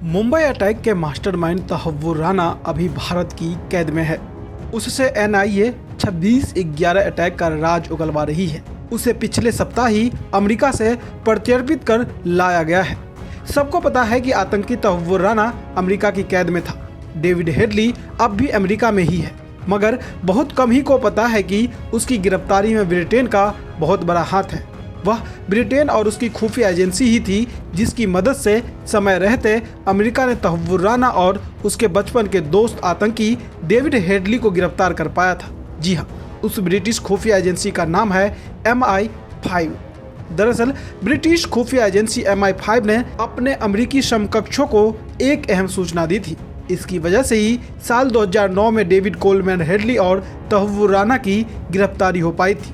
Mumbai attack के mastermind Tahawwur Rana अभी भारत की कैद में है। उससे एनआईए 26/11 अटैक का राज उगलवा रही है। उसे पिछले सप्ताह ही अमेरिका से प्रत्यर्पित कर लाया गया है। सबको पता है कि आतंकी तहव्वुर राना अमेरिका की कैद में था। डेविड हेडली अब भी अमेरिका में ही है, मगर बहुत कम ही को पता है कि उसकी गिरफ्तारी में ब्रिटेन का बहुत बड़ा हाथ है। वह ब्रिटेन और उसकी खुफिया एजेंसी ही थी जिसकी मदद से समय रहते अमेरिका ने तहव्वुर राना और उसके बचपन के दोस्त आतंकी डेविड हेडली को गिरफ्तार कर पाया था। जी हाँ, उस ब्रिटिश खुफिया एजेंसी का नाम है MI5। दरअसल ब्रिटिश खुफिया एजेंसी MI5 ने अपने अमेरिकी समकक्षों को एक अहम सूचना दी थी। इसकी वजह से ही साल 2009 में डेविड कोलमैन हेडली और तहव्वुर राना की गिरफ्तारी हो पाई थी।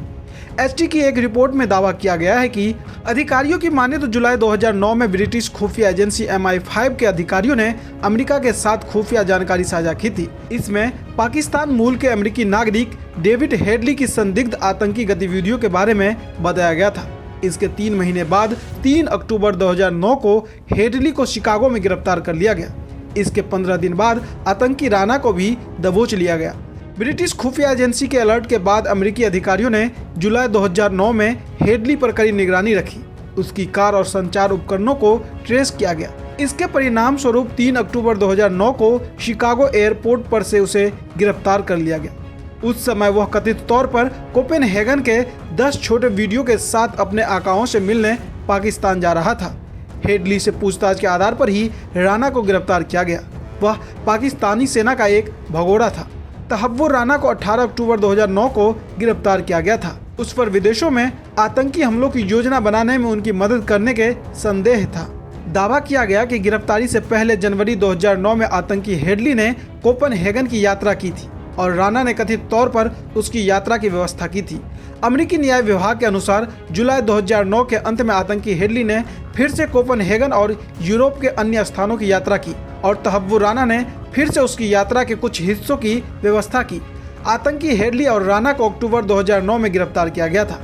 एसटी की एक रिपोर्ट में दावा किया गया है कि अधिकारियों की माने तो जुलाई 2009 में ब्रिटिश खुफिया एजेंसी MI5 के अधिकारियों ने अमेरिका के साथ खुफिया जानकारी साझा की थी। इसमें पाकिस्तान मूल के अमेरिकी नागरिक डेविड हेडली की संदिग्ध आतंकी गतिविधियों के बारे में बताया गया था। इसके 3 महीने बाद 3 अक्टूबर 2009 को हेडली को शिकागो में गिरफ्तार कर लिया गया। इसके 15 दिन बाद आतंकी राना को भी दबोच लिया गया। ब्रिटिश खुफिया एजेंसी के अलर्ट के बाद अमेरिकी अधिकारियों ने जुलाई 2009 में हेडली पर कड़ी निगरानी रखी। उसकी कार और संचार उपकरणों को ट्रेस किया गया। इसके परिणाम स्वरूप 3 अक्टूबर 2009 को शिकागो एयरपोर्ट पर से उसे गिरफ्तार कर लिया गया। उस समय वह कथित तौर पर कोपेनहेगन के 10 छोटे वीडियो के साथ अपने आकाओं से मिलने पाकिस्तान जा रहा था। हेडली से पूछताछ के आधार पर ही राना को गिरफ्तार किया गया। वह पाकिस्तानी सेना का एक भगोड़ा था। तहव्वुर राना को 18 अक्टूबर 2009 को गिरफ्तार किया गया था। उस पर विदेशों में आतंकी हमलों की योजना बनाने में उनकी मदद करने के संदेह था। दावा किया गया कि गिरफ्तारी से पहले जनवरी 2009 में आतंकी हेडली ने कोपेनहेगन की यात्रा की थी और राना ने कथित तौर पर उसकी यात्रा की व्यवस्था की थी। अमेरिकी न्याय विभाग के अनुसार जुलाई 2009 के अंत में आतंकी हेडली ने फिर से कोपेनहेगन और यूरोप के अन्य स्थानों की यात्रा की और तहव्वुर राना ने फिर से उसकी यात्रा के कुछ हिस्सों की व्यवस्था की। आतंकी हेडली और राना को अक्टूबर 2009 में गिरफ्तार किया गया था,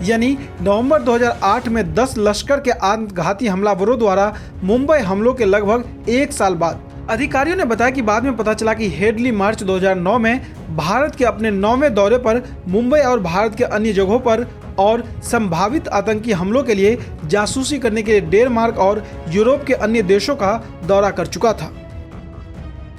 यानी नवंबर 2008 में 10 लश्कर के आत्मघाती हमलावरों द्वारा मुंबई हमलों के लगभग 1 साल बाद। अधिकारियों ने बताया कि बाद में पता चला कि हेडली मार्च 2009 में भारत के अपने 9वें दौरे पर मुंबई और भारत के अन्य जगहों पर और संभावित आतंकी हमलों के लिए जासूसी करने के लिए डेनमार्क और यूरोप के अन्य देशों का दौरा कर चुका था।